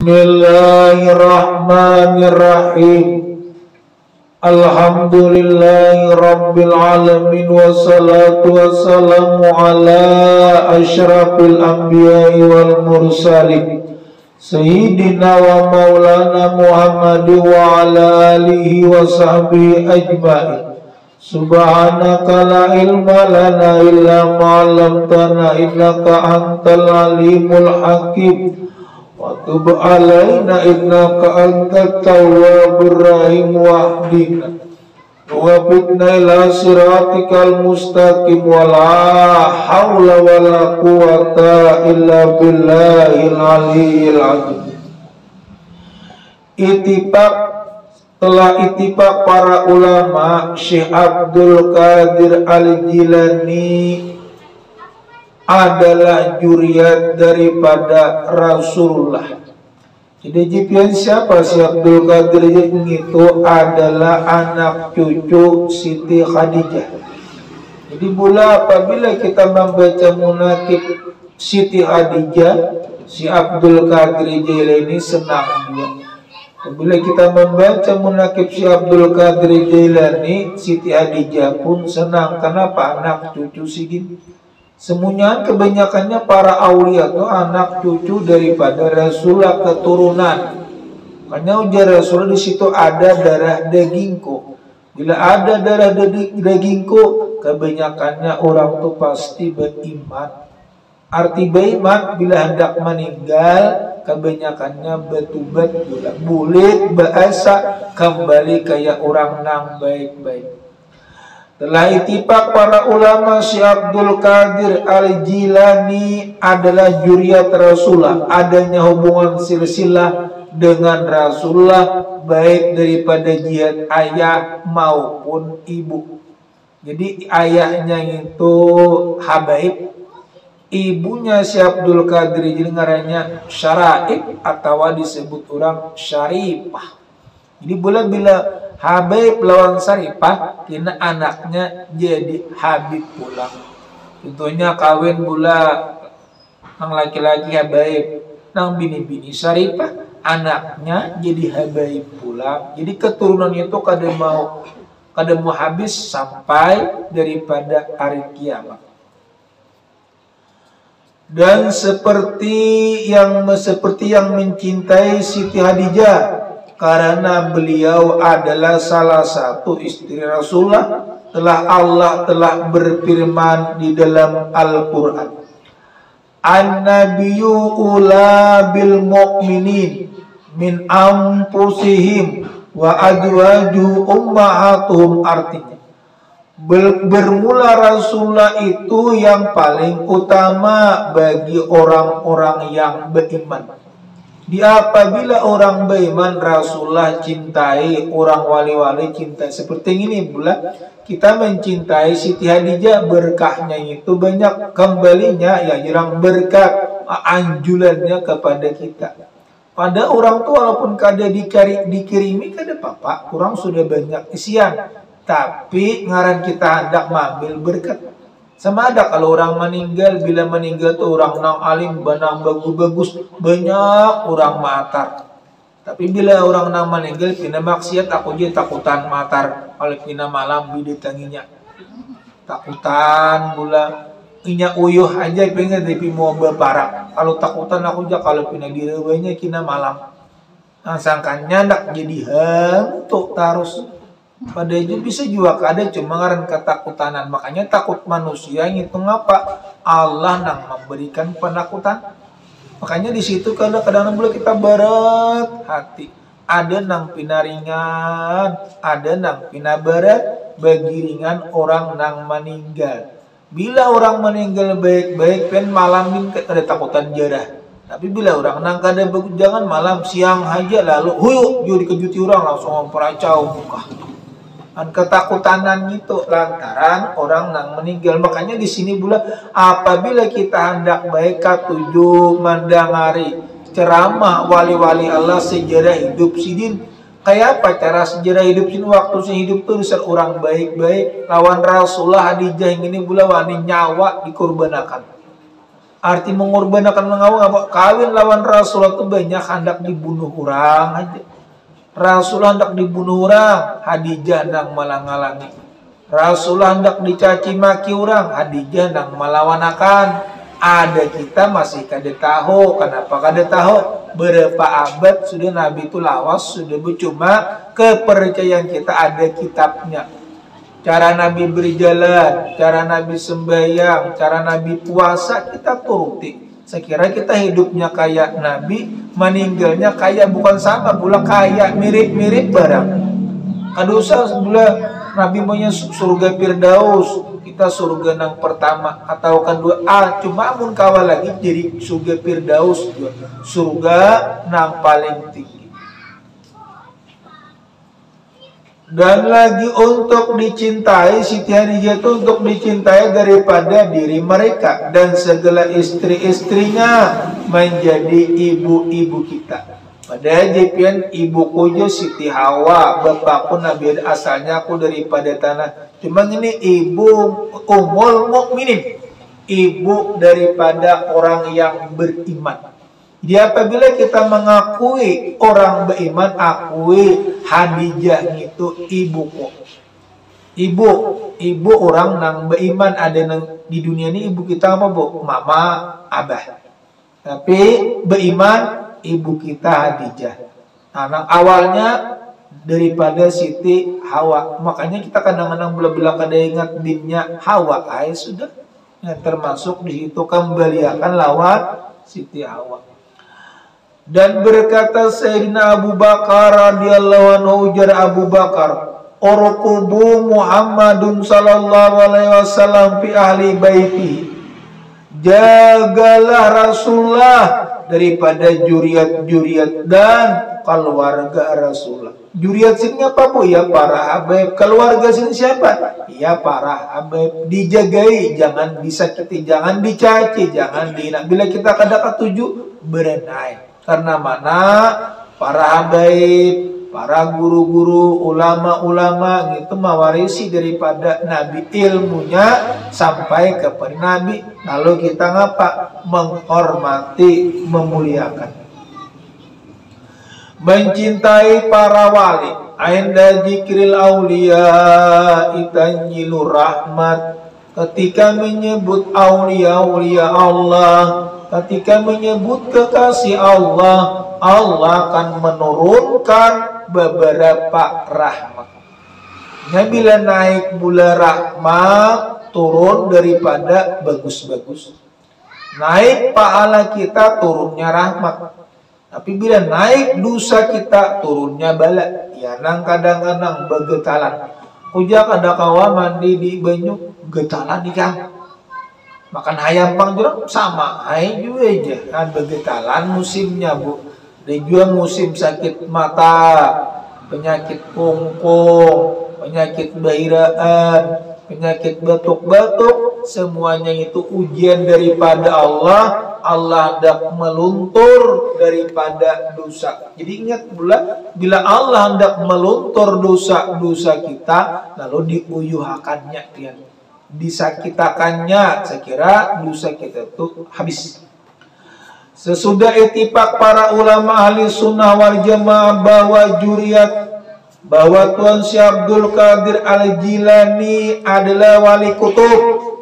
Bismillahirrahmanirrahim. Alhamdulillahi rabbil alamin, wassalatu wassalamu ala asyrafil anbiya'i wal mursalin sayyidina wa maulana Muhammad wa ala alihi wa sahbihi ajma'in. Subhanaka la ilma lana illa ma 'allamtana innaka antal alimul hakim. Wa tub alaina innaka antat tawwabur rahim wahdina wa fitna ila siratikal mustaqim wa la hawla wa la quwata illa billahil aliyyil azim. Telah ittifaq para ulama, Syekh Abdul Qadir Al-Jilani adalah juriat daripada Rasulullah. Jadi jipian siapa Syekh Abdul Qadir itu adalah anak cucu Siti Khadijah. Jadi pula apabila kita membaca munakib Siti Khadijah, Syekh Abdul Qadir Jilani senang juga. Apabila kita membaca munakib Syekh Abdul Qadir Jilani, Siti Khadijah pun senang. Kenapa? Anak cucu Siti. Semuanya kebanyakannya para aulia itu anak cucu daripada Rasulullah, keturunan. Karena ujar Rasulullah di situ ada darah dagingku. Bila ada darah dagingku, kebanyakannya orang itu pasti beriman. Arti beriman bila hendak meninggal, kebanyakannya betubat bulit bahasa kembali kayak orang nang baik-baik. Telah ittifaq para ulama, Syekh Abdul Qadir Al-Jilani adalah juriat Rasulullah, adanya hubungan silsilah dengan Rasulullah baik daripada jihad ayah maupun ibu. Jadi ayahnya itu Habaib, ibunya Syekh Abdul Qadir Jilani ngarannya Syaraib atau disebut orang Syarifah. Jadi bila Habib lawan Syarifah, kena anaknya jadi Habib pula. Contohnya kawin pula nang laki-laki Habib, nang bini-bini Syarifah, anaknya jadi Habib pula. Jadi keturunan itu kada mau habis sampai daripada hari kiamat. Dan seperti yang mencintai Siti Khadijah, karena beliau adalah salah satu istri Rasulullah, Allah telah berfirman di dalam Al-Quran, An-Nabiyyu ula bil mu'minin min anfusihim wa azwajuhum ummahatuhum. Artinya bermula Rasulullah itu yang paling utama bagi orang-orang yang beriman. Apabila orang beriman, Rasulullah cintai, orang wali-wali cintai. Seperti ini pula kita mencintai Siti Khadijah, berkahnya itu banyak, kembalinya ya jarang berkah anjulannya kepada kita. Pada orang tua walaupun kada dikirimi kada apa-apa, orang sudah banyak isian, tapi ngaran kita hendak mengambil berkat. Sama ada kalau orang meninggal, bila meninggal tuh orang nang alim, banang bagus-bagus, banyak orang matar. Tapi bila orang nang meninggal, pina maksiat, aku je takutan matar. Kalau pina malam biditanginya, takutan pula. Inya uyuh aja pengen tapi mau berparak. Kalau takutan aku je kalau pina direwanya kina malam. Nah, sangkanya ndak jadi hantu terus. Pada itu bisa juga ada cuma ngaran ketakutanan. Makanya takut manusia itu ngapa? Allah nang memberikan penakutan. Makanya di situ kadang-kadang boleh kita berat hati. Ada nang pinaringan, ada nang pina berat. Bagi ringan orang nang meninggal. Bila orang meninggal baik-baik, pen malamin ada takutan jarah. Tapi bila orang nang kada bagus, jangan malam siang aja lalu huyuk jadi kejuti orang langsung memperacau muka. Ketakutanan itu lantaran orang nang meninggal. Makanya di sini pula apabila kita hendak baik katuju mendengari ceramah wali-wali Allah sejarah hidup sidin, kayak apa cara sejarah hidup sidin waktu sehidup tuh besar orang baik-baik lawan Rasulullah Khadijah ini pula wani nyawa dikorbankan. Arti mengorbankan mengawal kawin lawan Rasulullah itu banyak hendak dibunuh orang aja. Rasulullah hendak dibunuh orang, Hadijah nang malang-alangi. Rasulullah hendak dicaci maki orang, Hadijah nang melawanakan. Ada kita masih kada tahu, kenapa kada tahu? Berapa abad sudah Nabi itu lawas, sudah cuma kepercayaan kita ada kitabnya. Cara Nabi berjalan, cara Nabi sembahyang, cara Nabi puasa kita turuti. Saya kira kita hidupnya kayak Nabi, meninggalnya kayak bukan sama, pula kayak mirip-mirip barang. Ada usah sebelah Nabi maunya surga Firdaus, kita surga nang pertama atau kan dua. Cuma amun kawal lagi jadi surga Firdaus, surga nang paling tinggi. Dan lagi untuk dicintai, Siti Hadijah itu untuk dicintai daripada diri mereka dan segala istri-istrinya menjadi ibu-ibu kita. Padahal jipian ibuku jo Siti Hawa, bapakku Nabi asalnya aku daripada tanah. Cuma ini ibu Ummul Mukminin, ibu daripada orang yang beriman. Jadi apabila kita mengakui orang beriman, akui Hadijah itu ibuku. Ibu orang nang beriman ada nang di dunia ini ibu kita apa bu? Mama, abah. Tapi beriman ibu kita Hadijah. Anak awalnya daripada Siti Hawa. Makanya kita kadang-kadang bela-bela kada ingat binnya Hawa. Sudah. Yang termasuk di situ kembaliakan lawan Siti Hawa. Dan berkata Sayyidina Abu Bakar radhiyallahu anhu, ujar Abu Bakar, "Urqubu Muhammadun sallallahu alaihi wasallam fi ahli baiti." Jagalah Rasulullah daripada juriat-juriat dan keluarga Rasulullah. Juriat sini apa bu? Ya para habaib. Keluarga sini siapa? Ya para habaib. Dijagai, jangan disakiti, jangan dicaci, jangan dihina. Bila kita kada ketuju, berenai. Karena mana para habaib, para guru-guru, ulama-ulama gitu mewarisi daripada Nabi ilmunya sampai kepada Nabi. Lalu kita ngapa? Menghormati, memuliakan, mencintai para wali. Ainda dzikril auliya itanjilur rahmat. Ketika menyebut aulia-aulia Allah, ketika menyebut kekasih Allah, Allah akan menurunkan beberapa rahmat. Bila naik bulan rahmat, turun daripada bagus-bagus. Naik pahala kita, turunnya rahmat. Tapi bila naik dosa kita, turunnya bala. Ya nang kadang-kadang begetalan. Kuja kada kawa mandi di banyu, getalan ikan. Makan ayam pang jurang sama, hai juga aja. Kan begetalan musimnya bu. Dan juga musim sakit mata, penyakit kungkung, penyakit bairaan, penyakit batuk-batuk, semuanya itu ujian daripada Allah. Allah hendak meluntur daripada dosa. Jadi ingat pula, bila Allah hendak meluntur dosa-dosa kita, lalu diuyuhakannya, disakitakannya, saya kira dosa kita itu habis. Sesudah ittifaq para ulama ahli sunnah wal jamaah bahwa juriat, bahwa Tuan Syekh Abdul Qadir Al-Jilani adalah wali kutub,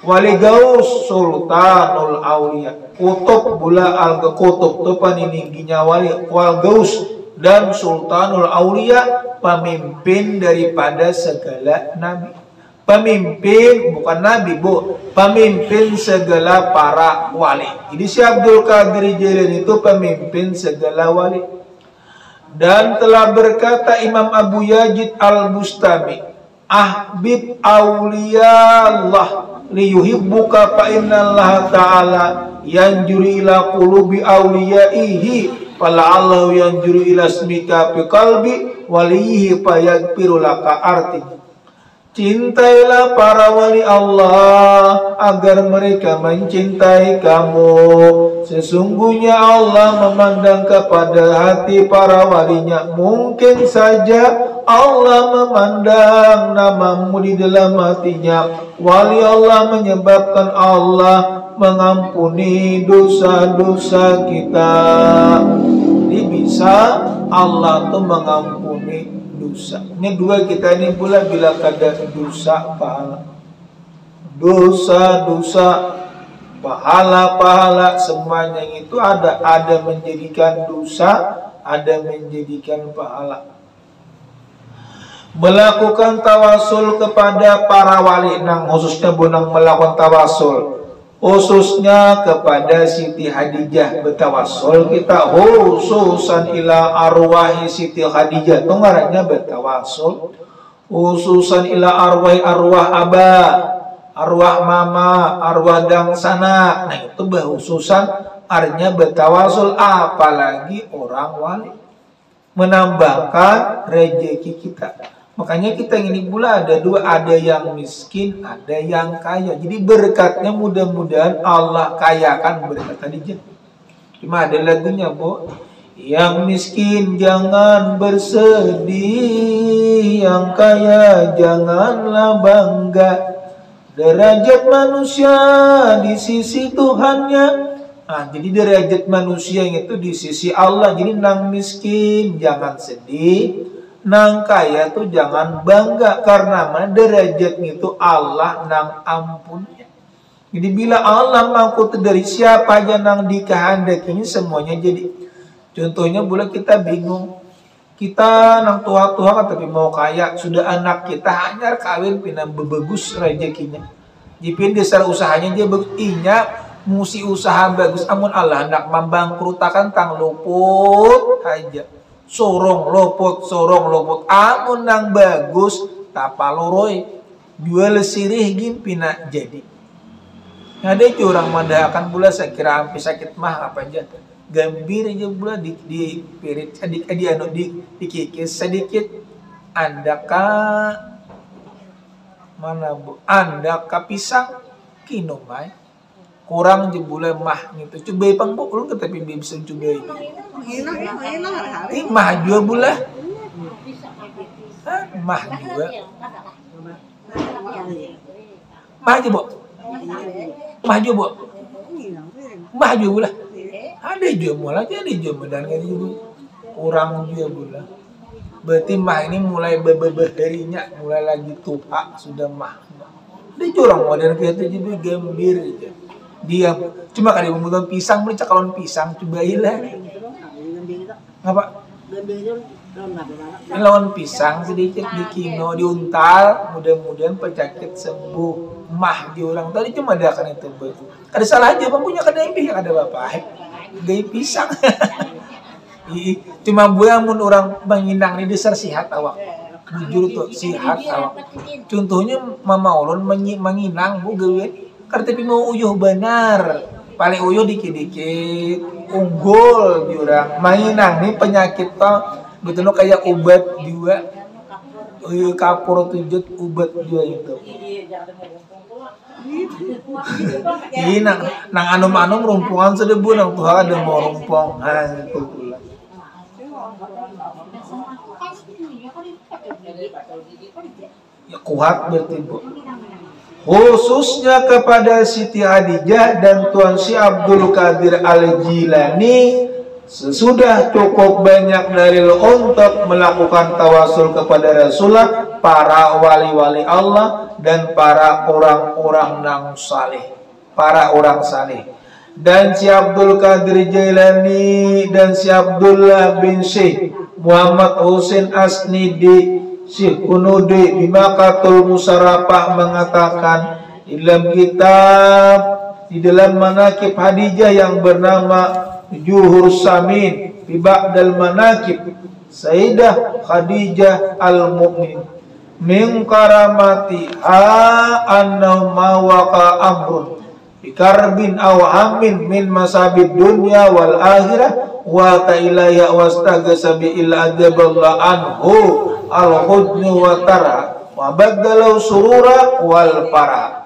wali gaus, sultanul aulia. Kutub bula al-kutub itu paniningginya wali wal gaus dan sultanul aulia, pemimpin daripada segala nabi. Pemimpin bukan nabi bu, pemimpin segala para wali. Jadi Syekh Abdul Qadir Jilani itu pemimpin segala wali. Dan telah berkata Imam Abu Yazid Al-Bustami, ahbib awliyallah liyuhibbuka fa innallaha ta'ala yanjuri ila qulubi awliyaihi fala'allahu yanjuri ila ismika fi qalbi walihi fa yaghfiru laka. Artinya, cintailah para wali Allah agar mereka mencintai kamu. Sesungguhnya Allah memandang kepada hati para walinya. Mungkin saja Allah memandang namamu di dalam hatinya. Wali Allah menyebabkan Allah mengampuni dosa-dosa kita. Jadi bisa Allah tuh mengampuni dosa. Ini dua kita ini pula bila kada dosa pahala. Dosa-dosa, pahala-pahala semuanya itu ada menjadikan dosa, ada menjadikan pahala. Melakukan tawasul kepada para wali, nang khususnya bunang melakukan tawasul, khususnya kepada Siti Khadijah bertawasul kita khususan ila arwahi Siti Khadijah itu ngarannya bertawasul khususan ila arwahi arwah abah, arwah mama, arwah dangsana. Nah itu berkhususan artinya bertawasul, apalagi orang wali menambahkan rezeki kita. Makanya kita ini pula ada dua, ada yang miskin, ada yang kaya. Jadi berkatnya mudah-mudahan Allah kayakan berkat Khadijah. Cuma ada lagunya, Bu. Yang miskin jangan bersedih, yang kaya janganlah bangga. Derajat manusia di sisi Tuhannya. Nah, jadi derajat manusia itu di sisi Allah. Jadi nang miskin jangan sedih, nang kaya tuh jangan bangga, karena mana derajatnya itu Allah nang ampunnya. Jadi bila Allah mampu dari siapa aja nang dikehendakinya semuanya jadi. Contohnya boleh kita bingung, kita nang tua-tua kan tapi mau kaya, sudah anak kita hanya kawin pinam bebagus rezekinya. Jipin dasar usahanya dia bagus, musi usaha bagus, amun Allah hendak membangkrutakan tang luput aja. Sorong lopot, amun nang bagus tapa loroi jual sirih gimpina jadi. Ada curang mendahakan pula sekira hampir sakit mah apa aja gambir aja pula di pirit sedikit dikikis sedikit andaka mana bu andaka pisang kinomai kurang jebule mah gitu coba pang bu lu tapi bisa coba ini mah juga bula mah juga mah aja bu mah juga bu mah juga bula ada juga mulai ada juga dan juga kurang juga bula berarti mah ini mulai harinya mulai lagi tua sudah mah dia curang modern kita jadi gembir aja dia cuma kali membutuhkan pisang beli cakalan pisang cobailah apa lawan pisang sedikit di kino diuntal mudah-mudahan penyakit sembuh mah di orang tadi cuma ada kan itu ada salah aja bang punya kedai yang ada bapak gaya pisang cuma buang mun orang menginang di dasar sihat awak jujur tuh sihat awak contohnya mama ulun menginang bu gawe karena mau uyuh benar paling uyuh dikit-dikit unggul jurang mainang nih penyakit toh betul kayak obat juga kapur tujut obat juga itu ini nang anum rumpungan sedebu nang Tuhan ada mau rumpung itu pula ya kuat berarti bu khususnya kepada Siti Khadijah dan Tuan Syekh Abdul Qadir Al-Jilani sesudah cukup banyak dalil untuk melakukan tawasul kepada Rasulullah, para wali-wali Allah dan para orang-orang nang saleh, para orang saleh. Dan Syekh Abdul Qadir Jailani dan Syekh Abdullah bin Syekh Muhammad Husain Asnidi Syekh Kunudi Bimakatul Musarafah mengatakan di dalam kitab di dalam manaqib Khadijah yang bernama Juhur Samin fi Ba'dal Manaqib Sayyidah Khadijah Al-Mu'min min karamatiha annahu ma waqa amrun bi karbin aw amin min masabid dunya wal akhirah wa ta'ilaya wastaghasa bi illa adaballahu anhu al-hudnu wa tara wa badalau surura wal para.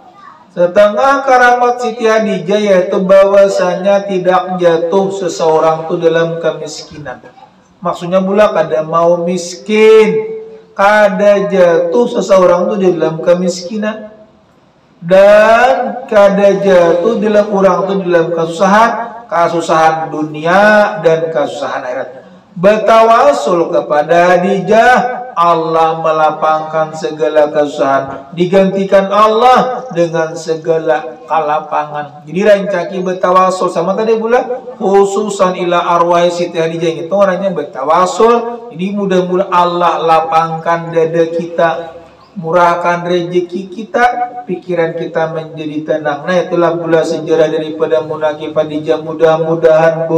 Setengah karamat Siti Khadijah yaitu bahwasanya tidak jatuh seseorang itu dalam kemiskinan. Maksudnya pula kada mau miskin, kada jatuh seseorang itu dalam kemiskinan. Dan kada jatuh dalam orang itu dalam kesusahan dunia dan kesusahan akhirat. Bertawasul kepada Hadijah, Allah melapangkan segala kesusahan, digantikan Allah dengan segala kelapangan. Jadi rancaki bertawasul sama tadi pula khususan ila arwah Siti Hadijah itu orangnya bertawasul. Jadi mudah-mudahan Allah lapangkan dada kita, murahkan rezeki kita, pikiran kita menjadi tenang. Nah, itulah pula sejarah daripada Munaqib Hadijah. Mudah-mudahan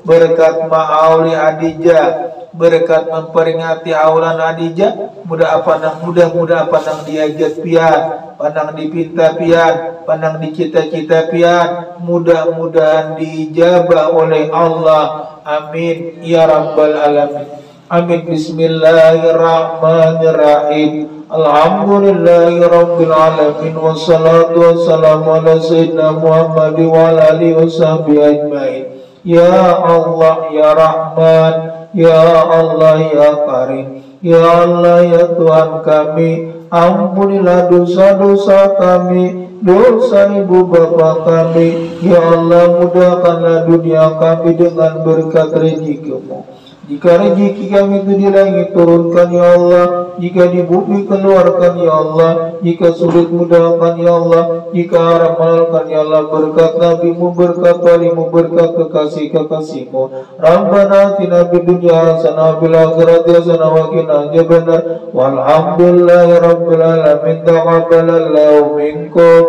berkat ma'auli Hadijah, berkat memperingati aulan Hadijah, mudah-mudahan apa nang diajat pian, pandang dipinta pian, pandang dicita-cita pian, mudah-mudahan dijabah oleh Allah. Amin ya rabbal alamin. Amin. Bismillahirrahmanirrahim. Alhamdulillahi rabbil alamin. Wassalatu wassalamu ala sayyidina Muhammad wa ala alihi washabihi ajmain. Ya Allah ya Rahman, ya Allah ya Karim, ya Allah ya Tuhan kami, ampunilah dosa-dosa kami, dosa ibu bapa kami. Ya Allah, mudahkanlah dunia kami dengan berkat rezeki-Mu. Jika rezeki kami itu di langit turunkan ya Allah, jika di bumi keluarkan ya Allah, jika sulit mudahkan ya Allah, jika haram halalkan ya Allah. Berkat Nabi-Mu, berkat wali-Mu, berkat kekasih-kekasih-Mu. Rabbana atina fid dunya hasanah wa fil akhirati hasanah wa qina adzabannar. Walhamdulillahi rabbil alamin. Taqabbalallahu minkum